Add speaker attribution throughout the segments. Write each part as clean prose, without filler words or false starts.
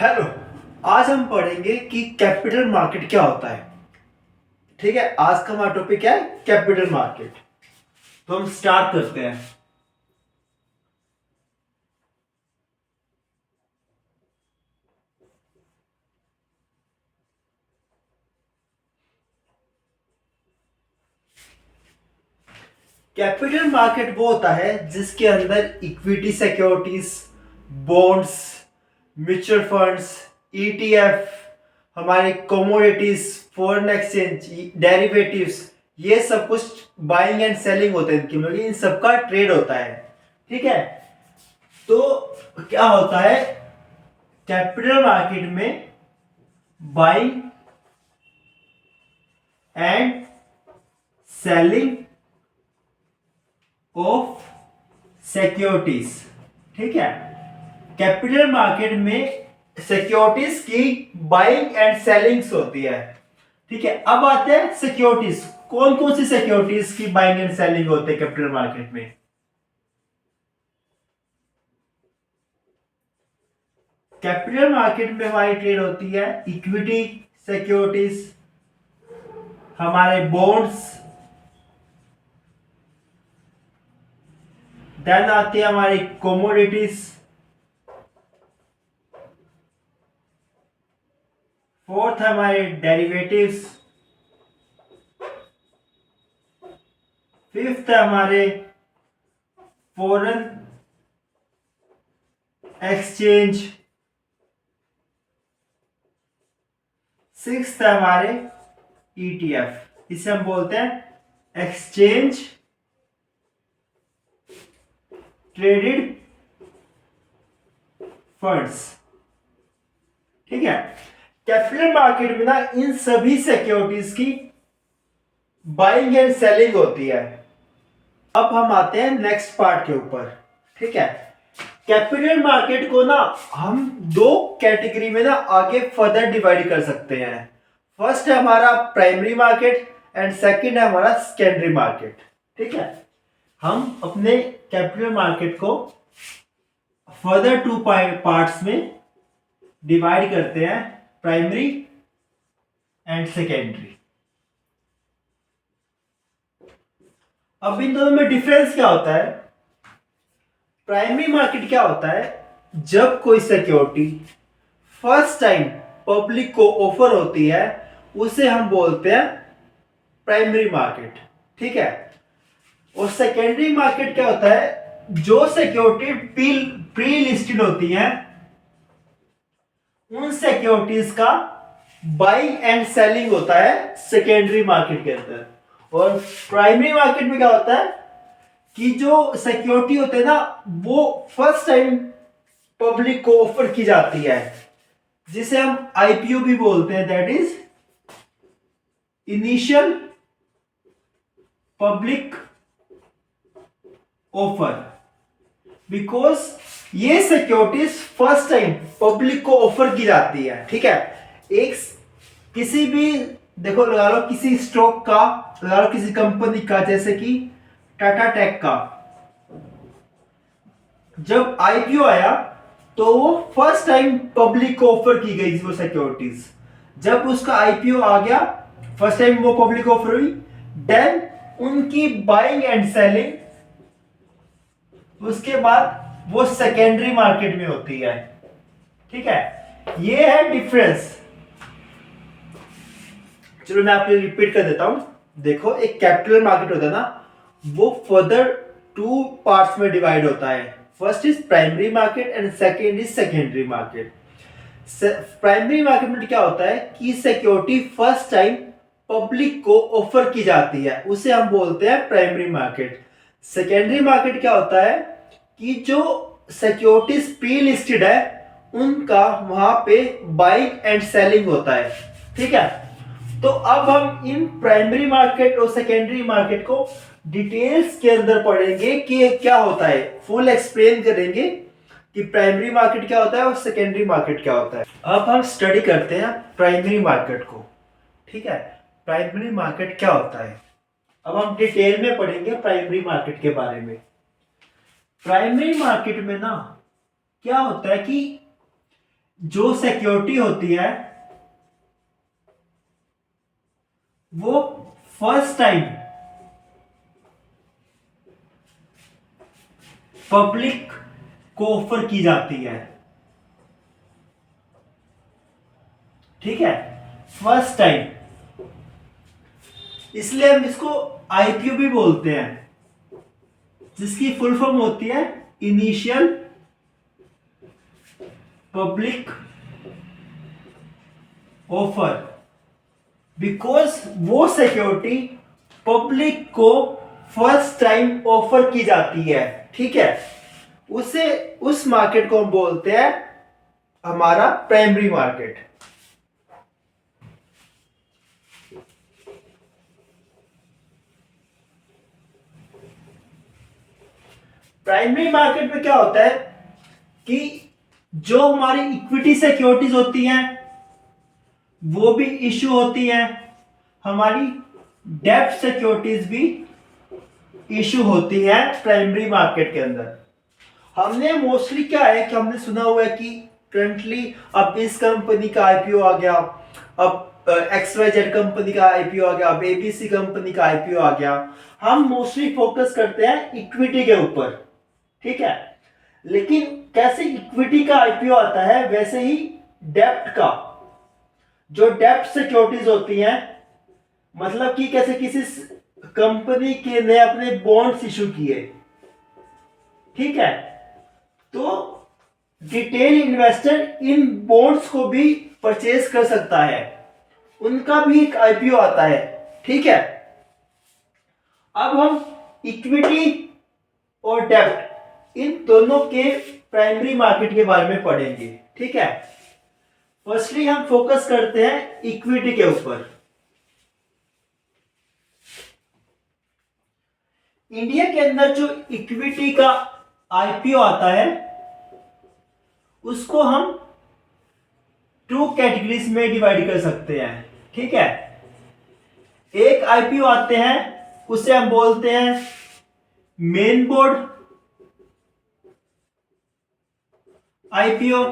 Speaker 1: Hello. आज हम पढ़ेंगे कि कैपिटल मार्केट क्या होता है। ठीक है, आज का हमारा टॉपिक क्या है? Capital market. तो हम स्टार्ट करते हैं। कैपिटल मार्केट वो होता है जिसके अंदर equity securities, bonds, mutual funds, ETF, हमारे कमोडिटीज, फॉरेन एक्सचेंज, डेरिवेटिव्स, ये सब कुछ बाइंग एंड सेलिंग होते हैं इनकी, मतलब इन सबका ट्रेड होता है। ठीक है, तो क्या होता है कैपिटल मार्केट में? Buying and selling of securities. ठीक है, कैपिटल मार्केट में सिक्योरिटीज की बाइंग एंड सेलिंग्स होती है। ठीक है, अब आते हैं सिक्योरिटीज। कौन कौन सी सिक्योरिटीज की बाइंग एंड सेलिंग होती है कैपिटल मार्केट में? कैपिटल मार्केट में हमारी ट्रेड होती है इक्विटी सिक्योरिटीज, हमारे बॉन्ड्स, देन आती है हमारी कमोडिटीज, फोर्थ है हमारे डेरिवेटिव्स, फिफ्थ है हमारे फॉरेन एक्सचेंज, सिक्स्थ है हमारे ईटीएफ। इसे हम बोलते हैं एक्सचेंज ट्रेडेड फंड्स। ठीक है, कैपिटल मार्केट में ना इन सभी सिक्योरिटीज की बाइंग एंड सेलिंग होती है। अब हम आते हैं नेक्स्ट पार्ट के ऊपर। ठीक है, कैपिटल मार्केट को ना हम दो कैटेगरी में ना आगे फर्दर डिवाइड कर सकते हैं। फर्स्ट है हमारा प्राइमरी मार्केट एंड सेकंड है हमारा सेकेंडरी मार्केट। ठीक है, हम अपने कैपिटल मार्केट को फर्दर टू पार्ट्स में डिवाइड करते हैं, प्राइमरी एंड सेकेंडरी। अब इन दोनों में डिफरेंस क्या होता है? प्राइमरी मार्केट क्या होता है? जब कोई सिक्योरिटी फर्स्ट टाइम पब्लिक को ऑफर होती है उसे हम बोलते हैं प्राइमरी मार्केट। ठीक है, और सेकेंडरी मार्केट क्या होता है? जो सिक्योरिटी प्री लिस्टेड होती हैं उन सिक्योरिटीज का बाइंग एंड सेलिंग होता है सेकेंडरी मार्केट के अंदर। और प्राइमरी मार्केट में क्या होता है कि जो सिक्योरिटी होते हैं ना वो फर्स्ट टाइम पब्लिक को ऑफर की जाती है, जिसे हम आईपीओ भी बोलते हैं, that is initial public offer. Because ये सिक्योरिटीज फर्स्ट टाइम पब्लिक को ऑफर की जाती है। ठीक है, एक किसी भी, देखो लगा लो किसी स्टॉक का, लगा लो किसी कंपनी का, जैसे कि टाटा टेक का, जब आईपीओ आया तो वो फर्स्ट टाइम पब्लिक को ऑफर की गई वो सिक्योरिटीज। जब उसका आईपीओ आ गया, फर्स्ट टाइम वो पब्लिक ऑफर हुई, देन उनकी बाइंग एंड सेलिंग उसके बाद वो सेकेंडरी मार्केट में होती है। ठीक है, ये है डिफरेंस। चलो मैं आपको रिपीट कर देता हूं। देखो, एक कैपिटल मार्केट होता है ना, वो फर्दर टू पार्ट्स में डिवाइड होता है। First is primary market and second is secondary market. Primary market में क्या होता है कि सिक्योरिटी फर्स्ट टाइम पब्लिक को ऑफर की जाती है, उसे हम बोलते हैं प्राइमरी मार्केट। सेकेंडरी मार्केट क्या होता है कि जो सिक्योरिटीज प्री लिस्टेड है उनका वहां पे बाइंग एंड सेलिंग होता है। ठीक है, तो अब हम इन प्राइमरी मार्केट और सेकेंडरी मार्केट को डिटेल्स के अंदर पढ़ेंगे कि क्या होता है, फुल एक्सप्लेन करेंगे कि प्राइमरी मार्केट क्या होता है और सेकेंडरी मार्केट क्या होता है। अब हम स्टडी करते हैं प्राइमरी मार्केट को। ठीक है, प्राइमरी मार्केट क्या होता है, अब हम डिटेल में पढ़ेंगे प्राइमरी मार्केट के बारे में। प्राइमरी मार्केट में ना क्या होता है कि जो सिक्योरिटी होती है वो फर्स्ट टाइम पब्लिक को ऑफर की जाती है, ठीक है, फर्स्ट टाइम, इसलिए हम इसको आईपीओ भी बोलते हैं, जिसकी फुल फॉर्म होती है इनिशियल पब्लिक ऑफर। बिकॉज वो सिक्योरिटी पब्लिक को फर्स्ट टाइम ऑफर की जाती है, ठीक है, उसे उस मार्केट को हम बोलते हैं हमारा प्राइमरी मार्केट। प्राइमरी मार्केट में क्या होता है कि जो हमारी इक्विटी सिक्योरिटीज होती हैं वो भी इशू होती हैं, हमारी डेब्ट सिक्योरिटीज भी इशू होती है प्राइमरी मार्केट के अंदर। हमने मोस्टली क्या है कि हमने सुना हुआ है कि करंटली अब इस कंपनी का आईपीओ आ गया, अब XYZ कंपनी का आईपीओ आ गया, अब ABC कंपनी का आईपीओ आ गया। हम मोस्टली फोकस करते हैं इक्विटी के ऊपर, ठीक है, लेकिन कैसे इक्विटी का आईपीओ आता है वैसे ही डेब्ट का, जो डेब्ट सिक्योरिटीज होती हैं, मतलब कि कैसे किसी कंपनी के ने अपने बॉन्ड्स इशू किए, ठीक है, तो डिटेल इन्वेस्टर इन बॉन्ड्स को भी परचेज कर सकता है, उनका भी एक आईपीओ आता है, ठीक है। अब हम इक्विटी और डेब्ट इन दोनों के प्राइमरी मार्केट के बारे में पढ़ेंगे, ठीक है। फर्स्टली हम फोकस करते हैं इक्विटी के ऊपर। इंडिया के अंदर जो इक्विटी का आईपीओ आता है उसको हम टू कैटेगरीज में डिवाइड कर सकते हैं, ठीक है। एक आईपीओ आते हैं उसे हम बोलते हैं मेन बोर्ड आईपीओ,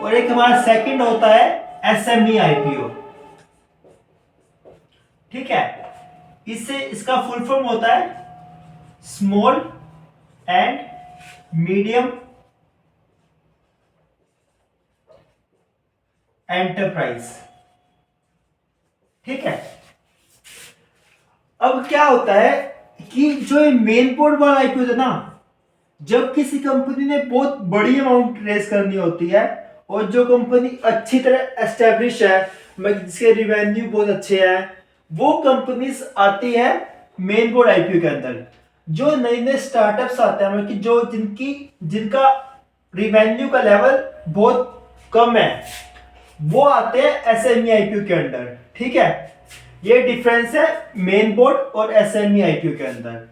Speaker 1: और एक हमारा सेकंड होता है एसएमई आईपीओ, ठीक है। इससे इसका फुल फॉर्म होता है स्मॉल एंड मीडियम एंटरप्राइज, ठीक है। अब क्या होता है कि जो मेन बोर्ड वाला आईपीओ है ना, जब किसी कंपनी ने बहुत बड़ी अमाउंट रेज करनी होती है और जो कंपनी अच्छी तरह एस्टेब्लिश है, मतलब जिसके रिवेन्यू बहुत अच्छे हैं, वो कंपनीज आती है मेन बोर्ड आईपीओ के अंदर। जो नए नए स्टार्टअप्स आते हैं, मतलब जो जिनका रिवेन्यू का लेवल बहुत कम है, वो आते हैं एसएमई आईपीओ के अंदर, ठीक है। ये डिफरेंस है मेन बोर्ड और एसएमई आईपीओ के अंदर।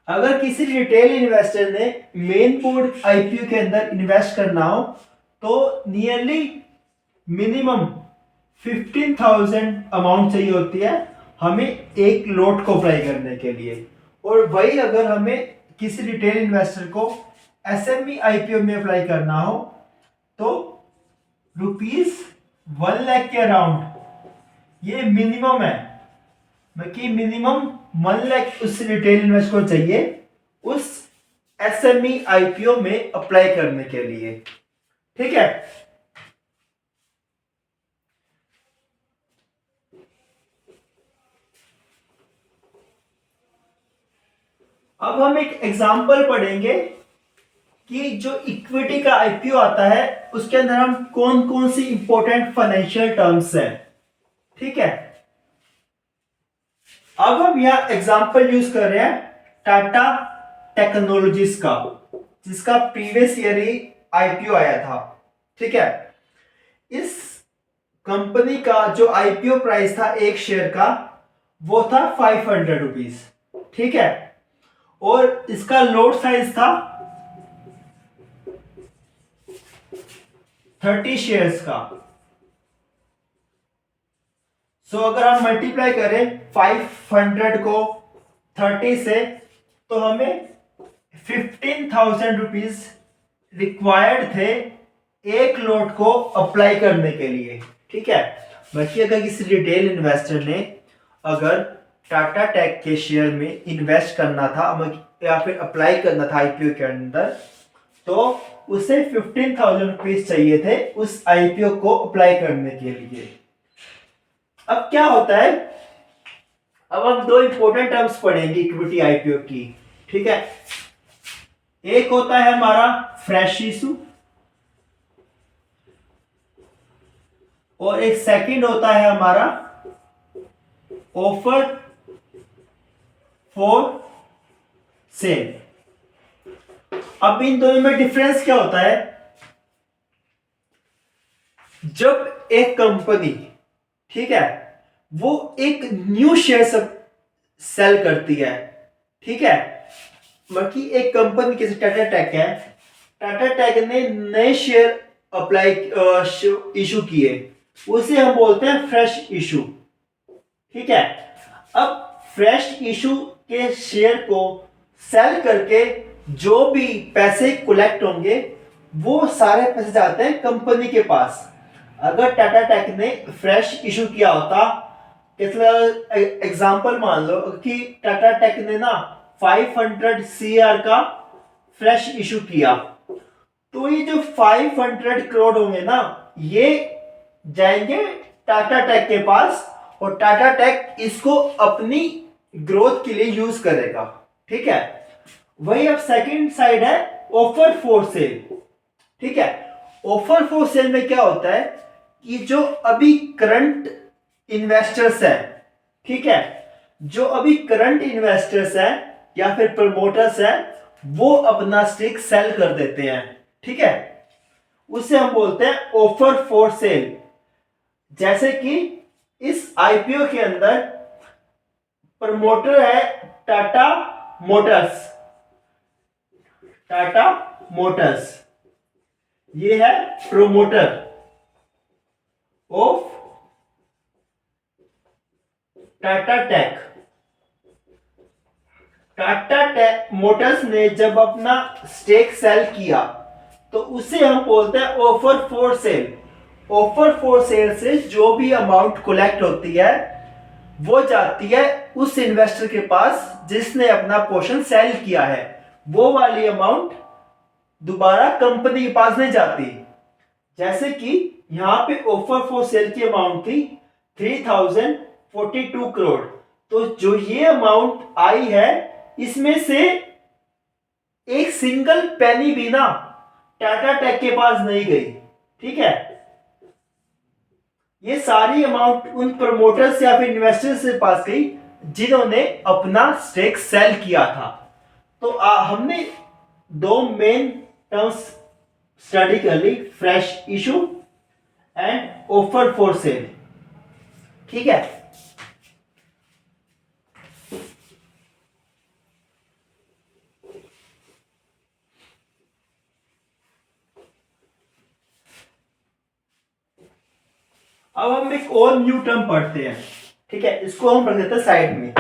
Speaker 1: अगर किसी रिटेल इन्वेस्टर ने मेन बोर्ड आईपीओ के अंदर इन्वेस्ट करना हो तो नियरली मिनिमम 15,000 अमाउंट चाहिए होती है हमें एक लॉट को अप्लाई करने के लिए, और वही अगर हमें किसी रिटेल इन्वेस्टर को एसएमई आईपीओ में अप्लाई करना हो तो ₹1 लाख के अराउंड ये मिनिमम है, कि मिनिमम 1 लाख उस रिटेल इन्वेस्टर को चाहिए उस एसएमई आईपीओ में अप्लाई करने के लिए, ठीक है। अब हम एक एग्जांपल पढ़ेंगे कि जो इक्विटी का आईपीओ आता है उसके अंदर हम कौन कौन सी इंपॉर्टेंट फाइनेंशियल टर्म्स हैं, ठीक है। अब हम यहां एग्जांपल यूज कर रहे हैं टाटा टेक्नोलॉजीज का, जिसका प्रीवियस ईयर ही आईपीओ आया था, ठीक है। इस कंपनी का जो आईपीओ प्राइस था एक शेयर का वो था ₹500, ठीक है, और इसका लोट साइज था 30 शेयर्स का। सो अगर हम मल्टीप्लाई करें 500 को 30 से तो हमें ₹15,000 रिक्वायर्ड थे एक लोट को अप्लाई करने के लिए, ठीक है। बाकी अगर किसी रिटेल इन्वेस्टर ने अगर टाटा टेक के शेयर में इन्वेस्ट करना था या फिर अप्लाई करना था आईपीओ के अंदर, तो उसे 15,000 रुपीज चाहिए थे उस आईपीओ को अप्लाई करने के लिए। अब क्या होता है, अब हम दो इंपॉर्टेंट टर्म्स पढ़ेंगे इक्विटी आईपीओ की, ठीक है। एक होता है हमारा फ्रेश इशू और एक सेकंड होता है हमारा ऑफर फॉर सेल। अब इन दोनों में डिफरेंस क्या होता है, जब एक कंपनी, ठीक है, वो एक न्यू शेयर सेल करती है, ठीक है। बाकी एक कंपनी जैसे टाटा टेक है, टाटा टेक ने नए शेयर अप्लाई इशू किए, उसे हम बोलते हैं फ्रेश इशू, ठीक है। अब फ्रेश इशू के शेयर को सेल करके जो भी पैसे कलेक्ट होंगे वो सारे पैसे जाते हैं कंपनी के पास। अगर टाटा टेक ने फ्रेश इशू किया होता, एग्जांपल मान लो कि टाटा टेक ने ना 500 सीआर का फ्रेश इशू किया, तो ये जो 500 करोड़ होंगे ना, ये जाएंगे टाटा टेक के पास और टाटा टेक इसको अपनी ग्रोथ के लिए यूज करेगा, ठीक है। वही अब सेकंड साइड है ऑफर फॉर सेल, ठीक है। ऑफर फॉर सेल में क्या होता है कि जो अभी करंट इन्वेस्टर्स है, ठीक है, जो अभी करंट इन्वेस्टर्स है या फिर प्रमोटर्स है, वो अपना स्टेक सेल कर देते हैं, ठीक है। उसे हम बोलते हैं ऑफर फॉर सेल। जैसे कि इस आईपीओ के अंदर प्रमोटर है टाटा मोटर्स, टाटा मोटर्स ये है promoter of Tata Tech. Tata Tech Motors ने जब अपना स्टेक सेल किया तो उसे हम बोलते हैं offer for cell. Offer for cell से जो भी अमाउंट कलेक्ट होती है वो जाती है उस इन्वेस्टर के पास जिसने अपना पोर्शन सेल किया है, वो वाली अमाउंट दोबारा कंपनी के पास नहीं जाती। जैसे कि यहां पे ऑफर फॉर सेल की अमाउंट थी 3042 करोड़, तो जो ये अमाउंट आई है इसमें से एक सिंगल पेनी भी ना टाटा टेक के पास नहीं गई, ठीक है। ये सारी अमाउंट उन प्रमोटर्स या फिर इन्वेस्टर्स के पास गई जिन्होंने अपना स्टेक सेल किया था। तो हमने दो मेन टर्म्स स्टडी कर ली, fresh issue and offer for sale, ठीक है। अब हम एक और न्यू टर्म पढ़ते हैं, ठीक है, इसको हम रख देते हैं साइड में।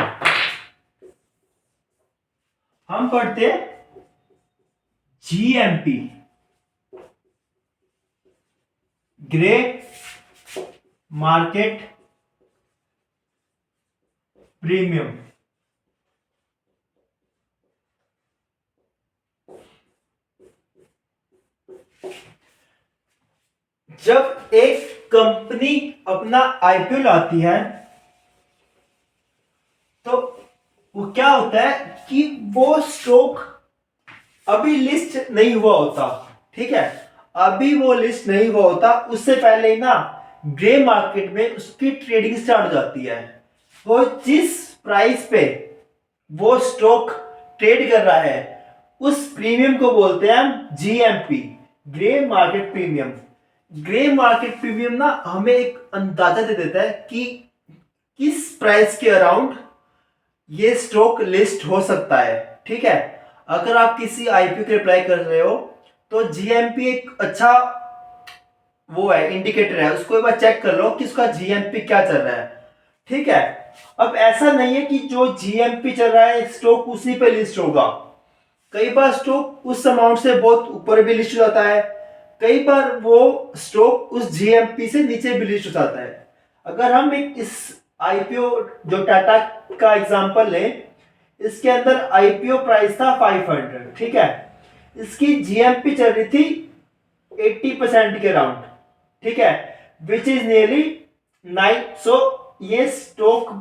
Speaker 1: हम पढ़ते हैं जीएमपी, ग्रे मार्केट प्रीमियम। जब एक कंपनी अपना आईपीओ लाती है तो वो क्या होता है कि वो स्टॉक अभी लिस्ट नहीं हुआ होता, ठीक है। अभी वो लिस्ट नहीं हुआ होता, उससे पहले ही ना ग्रे मार्केट में उसकी ट्रेडिंग स्टार्ट हो जाती है। वो जिस प्राइस पे वो स्टॉक ट्रेड कर रहा है उस प्रीमियम को बोलते हैं हम GMP, grey market premium. Grey market premium ना हमें एक अंदाजा दे देता है कि किस प्राइस के अराउंड ये स्टॉक लिस्ट हो सकता है, ठीक है। अगर आप किसी आईपीओ के अप्लाई कर रहे हो तो जीएमपी एक अच्छा वो है, इंडिकेटर है, उसको एक बार चेक कर लो कि उसका जीएमपी क्या चल रहा है, ठीक है। अब ऐसा नहीं है कि जो जीएमपी चल रहा है स्टॉक उसी पे लिस्ट होगा। कई बार स्टॉक उस अमाउंट से बहुत ऊपर भी लिस्ट हो जाता है, कई बार वो स्टॉक उस जीएमपी से नीचे भी लिस्ट हो जाता है। अगर हम एक इस आईपीओ जो टाटा का एग्जांपल लें, इसके अंदर आईपीओ प्राइस था 500, ठीक है। इसकी जीएमपी चल रही थी 80% के राउंड, ठीक है, विच इज नियरली 9। सो ये स्टॉक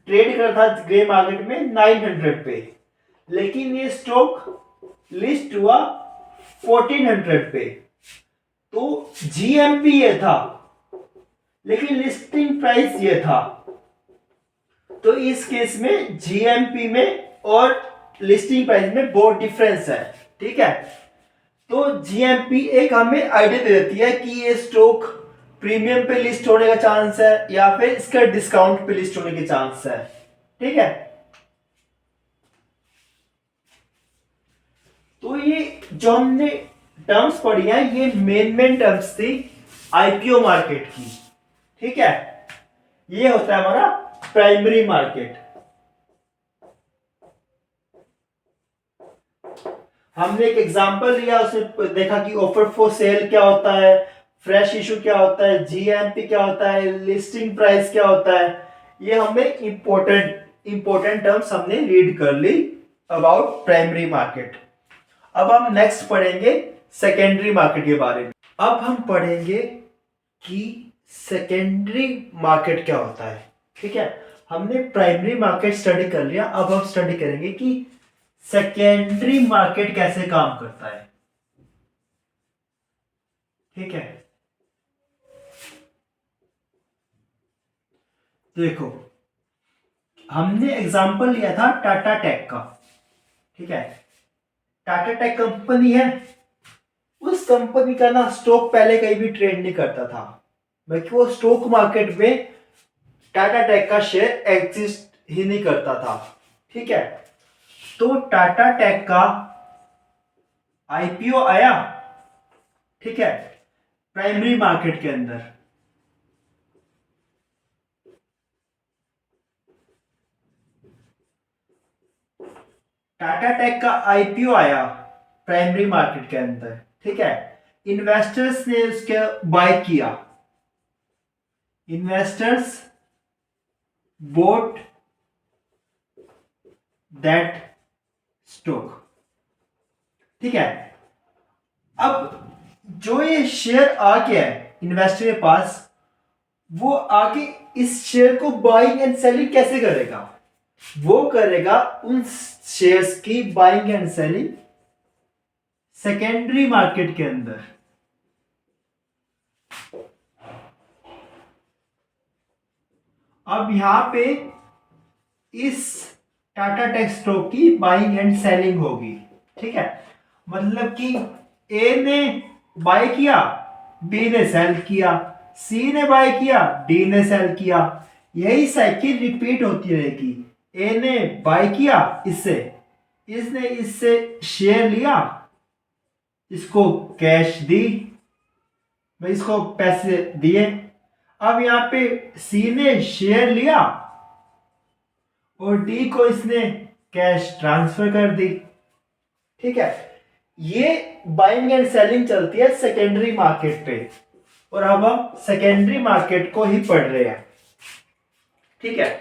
Speaker 1: ट्रेड कर था ग्रे मार्केट में 900 पे, लेकिन ये स्टॉक लिस्ट हुआ 1400 पे। तो जीएमपी ये था लेकिन लिस्टिंग प्राइस ये था। तो इस केस में जीएमपी में और लिस्टिंग प्राइस में बहुत डिफरेंस है, ठीक है। तो जीएमपी एक हमें आइडिया दे देती है कि ये स्टॉक प्रीमियम पे लिस्ट होने का चांस है या फिर इसका डिस्काउंट पे लिस्ट होने के चांस है, ठीक है। तो ये जो हमने टर्म्स पढ़ी हैं ये मेन टर्म्स थी आईपीओ मार्केट की, ठीक है। ये होता है हमारा प्राइमरी मार्केट। हमने एक एग्जांपल लिया, उसमें देखा कि ऑफर फॉर सेल क्या होता है, फ्रेश इशू क्या होता है, जीएमपी क्या होता है, लिस्टिंग प्राइस क्या होता है। ये हमें इंपॉर्टेंट टर्म्स हमने रीड कर ली अबाउट प्राइमरी मार्केट। अब हम नेक्स्ट पढ़ेंगे सेकेंडरी मार्केट के बारे में। अब हम पढ़ेंगे कि सेकेंडरी मार्केट क्या होता है, ठीक है। हमने प्राइमरी मार्केट स्टडी कर लिया, अब हम स्टडी करेंगे कि सेकेंडरी मार्केट कैसे काम करता है, ठीक है। देखो, हमने एग्जांपल लिया था टाटा टेक का, ठीक है। टाटा टेक कंपनी है, उस कंपनी का ना स्टॉक पहले कहीं भी ट्रेड नहीं करता था, बल्कि वो स्टॉक मार्केट में टाटा टेक का शेयर एग्जिस्ट ही नहीं करता था, ठीक है। तो टाटा टेक का आईपीओ आया, ठीक है, प्राइमरी मार्केट के अंदर। टाटा टेक का आईपीओ आया प्राइमरी मार्केट के अंदर, ठीक है। इन्वेस्टर्स ने उसके बाय किया, इन्वेस्टर्स बोट दैट स्टॉक, ठीक है। अब जो ये शेयर आ गया है इन्वेस्टर के पास, वो आगे इस शेयर को बाइंग एंड सेलिंग कैसे करेगा? वो करेगा उन शेयर्स की buying and selling secondary market के अंदर। अब यहां पे इस टाटा टेक स्टॉक की बाइंग एंड सेलिंग होगी, ठीक है। मतलब कि ए ने बाय किया, बी ने सेल किया, सी ने बाय किया, डी ने सेल किया। यही साइकिल रिपीट होती रहेगी। ए ने बाय किया इससे, इसने इससे शेयर लिया, इसको कैश दी, मैं इसको पैसे दिए। अब यहां पे सी ने शेयर लिया और डी को इसने कैश ट्रांसफर कर दी, ठीक है। ये बाइंग एंड सेलिंग चलती है सेकेंडरी मार्केट पे, और अब हम सेकेंडरी मार्केट को ही पढ़ रहे हैं, ठीक है।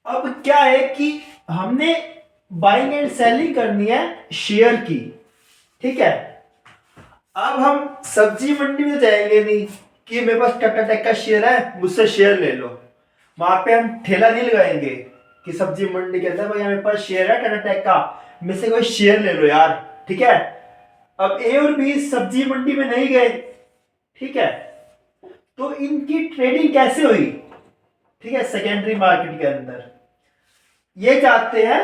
Speaker 1: अब क्या है कि हमने बाइंग एंड सेलिंग करनी है शेयर की, ठीक है। अब हम सब्जी मंडी में जाएंगे नहीं कि मेरे पास टाटा टेक का शेयर है, मुझसे शेयर ले लो। वहां पे हम ठेला नहीं लगाएंगे कि सब्जी मंडी के अंदर भाई मेरे पास शेयर है टाटा टेक का, मेरे से कोई शेयर ले लो यार, ठीक है। अब ए और बी सब्जी मंडी में नहीं गए, ठीक है, तो इनकी ट्रेडिंग कैसे हुई, ठीक है, सेकेंडरी मार्केट के अंदर। ये चाहते हैं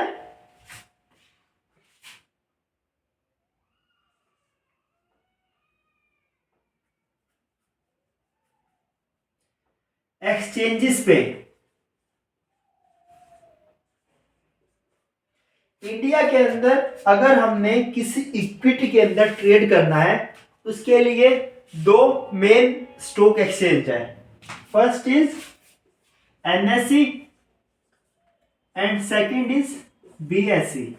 Speaker 1: एक्सचेंजेस पे। इंडिया के अंदर अगर हमने किसी इक्विटी के अंदर ट्रेड करना है, उसके लिए दो मेन स्टॉक एक्सचेंज है। First is NSE and second is BSE.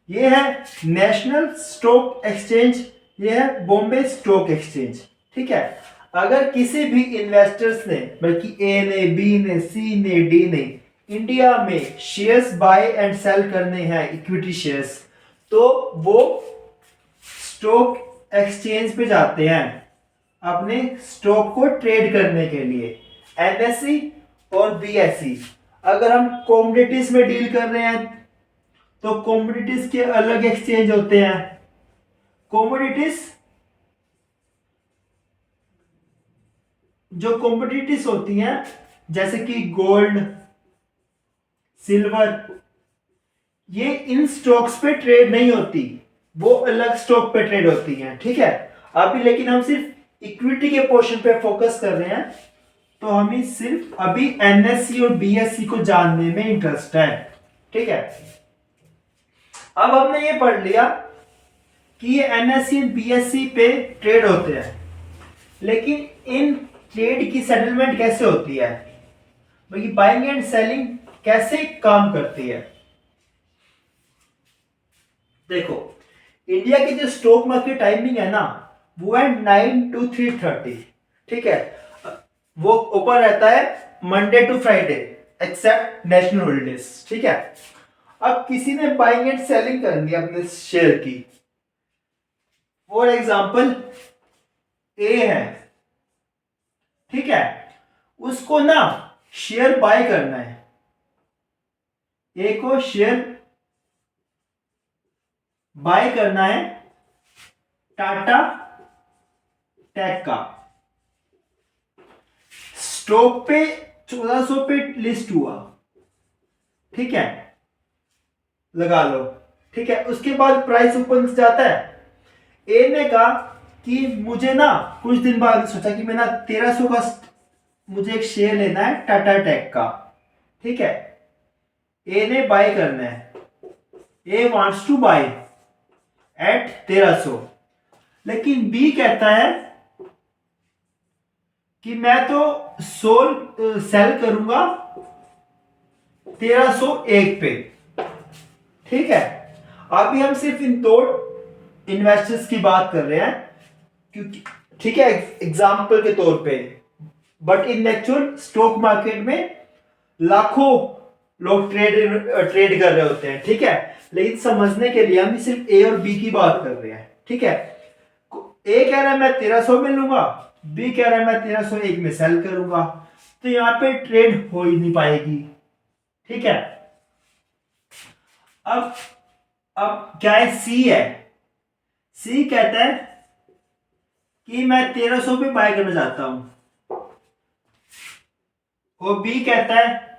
Speaker 1: ये है नेशनल स्टॉक एक्सचेंज ये है बॉम्बे स्टॉक एक्सचेंज। ठीक है, अगर किसी भी इन्वेस्टर्स ने, बल्कि ए ने, बी ने, सी ने, डी ने इंडिया में शेयर्स बाय एंड सेल करने हैं, इक्विटी शेयर्स, तो वो स्टॉक एक्सचेंज पे जाते हैं अपने स्टॉक को ट्रेड करने के लिए, एनएससी और बीएसई। अगर हम कमोडिटीज में डील कर रहे हैं तो कमोडिटीज के अलग एक्सचेंज होते हैं। कमोडिटीज, जो कमोडिटीज होती हैं जैसे कि गोल्ड, सिल्वर, ये इन स्टॉक्स पे ट्रेड नहीं होती, वो अलग स्टॉक पे ट्रेड होती हैं। ठीक है, अभी लेकिन हम सिर्फ इक्विटी के पोर्शन पे फोकस कर रहे हैं, तो हमें सिर्फ अभी एनएससी और बीएससी को जानने में इंटरेस्ट है। ठीक है, अब हमने ये पढ़ लिया कि ये एनएससी और बीएससी पे ट्रेड होते हैं, लेकिन इन ट्रेड की सेटलमेंट कैसे होती है, मतलब बाइंग एंड सेलिंग कैसे काम करती है। देखो, इंडिया की जो स्टॉक मार्केट टाइमिंग है ना, वो है 9 to 3:30। ठीक है, वो ओपन रहता है Monday to Friday except national holidays. ठीक है, अब किसी ने बाइंग एंड सेलिंग करनी है अपने शेयर की, फॉर एग्जांपल ए है, ठीक है, उसको ना शेयर बाय करना है, ए को शेयर बाय करना है टाटा टेक का। स्टॉक पे 1400 पे लिस्ट हुआ, ठीक है, लगा लो। ठीक है, उसके बाद प्राइस ऊपर जाता है। ए ने कहा कि मुझे ना कुछ दिन बाद सोचा कि मैं ना 1300 का मुझे एक शेयर लेना है टाटा टेक का। ठीक है, ए ने बाय करना है, ए वांट्स टू बाय एट 1300, लेकिन बी कहता है कि मैं तो सेल करूंगा 1301 पे। ठीक है, अभी हम सिर्फ इन दो इन्वेस्टर्स की बात कर रहे हैं, क्योंकि ठीक है एग्जाम्पल के तौर पे, but in actual stock market में लाखों लोग ट्रेड कर रहे होते हैं। ठीक है, लेकिन समझने के लिए हम सिर्फ ए और बी की बात कर रहे हैं। ठीक है, ए कह रहा है मैं 1300 में लूंगा, बी कह रहा है मैं 1301 में सेल करूंगा, तो यहां पे ट्रेड हो ही नहीं पाएगी। ठीक है, अब क्या है, सी है, सी कहता है कि मैं 1300 पे बाय करना चाहता हूं, और बी कहता है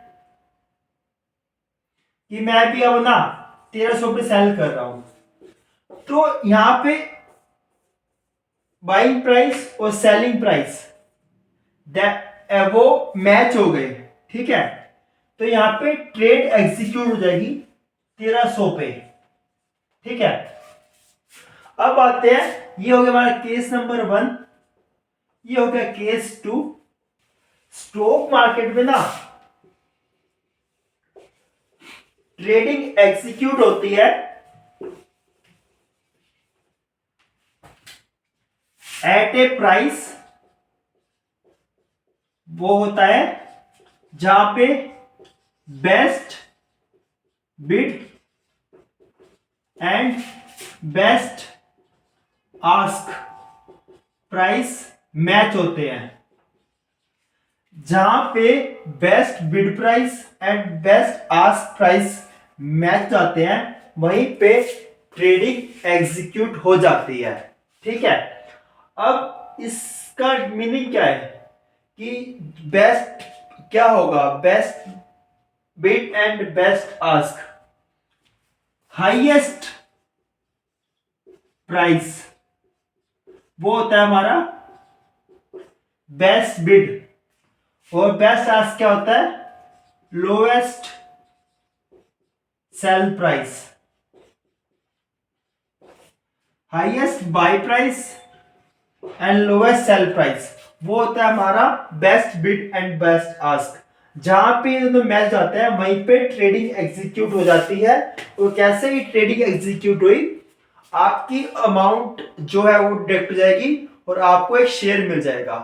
Speaker 1: कि मैं भी अब ना 1300 पे सेल कर रहा हूं। तो यहां पे बाइंग प्राइस और सेलिंग प्राइस वो मैच हो गए। ठीक है, तो यहां पे ट्रेड एग्जीक्यूट हो जाएगी 1300 पे। ठीक है, अब आते हैं, ये हो गया हमारा केस नंबर 1, ये हो गया केस 2। स्टॉक मार्केट में ना ट्रेडिंग एग्जीक्यूट होती है एट ए प्राइस, वो होता है जहां पे best bid and best ask price match होते हैं। जहां पे best bid price and best ask price match आते हैं, वहीं पे ट्रेडिंग एग्जीक्यूट हो जाती है। ठीक है, अब इसका मीनिंग क्या है कि बेस्ट क्या होगा, best bid and best ask, highest price वो होता है हमारा बेस्ट बिड, और बेस्ट आस्क क्या होता है, lowest sell price. Highest buy price and lowest sell price वो होता है हमारा best bid and best ask. जहां पे दोनों मैच जाते हैं वहीं पे ट्रेडिंग एग्जीक्यूट हो जाती है। और कैसे ही ट्रेडिंग एग्जीक्यूट हुई, आपकी अमाउंट जो है वो डिडक्ट हो जाएगी और आपको एक शेयर मिल जाएगा।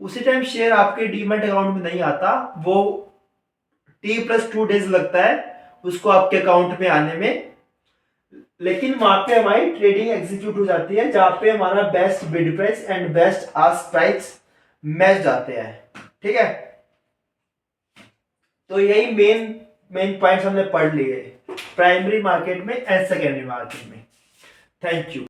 Speaker 1: उसी टाइम शेयर आपके डीमैट अकाउंट में नहीं आता, वो T+2 डेज लगता है उसको आपके अकाउंट में आने में। लेकिन वहां पे हमारी ट्रेडिंग एग्जीक्यूट हो जाती है, जहां पे हमारा best bid price and best ask price match जाते हैं। ठीक है, तो यही मेन मेन पॉइंट्स हमने पढ़ लिए प्राइमरी मार्केट में एंड सेकेंडरी मार्केट में। Thank you.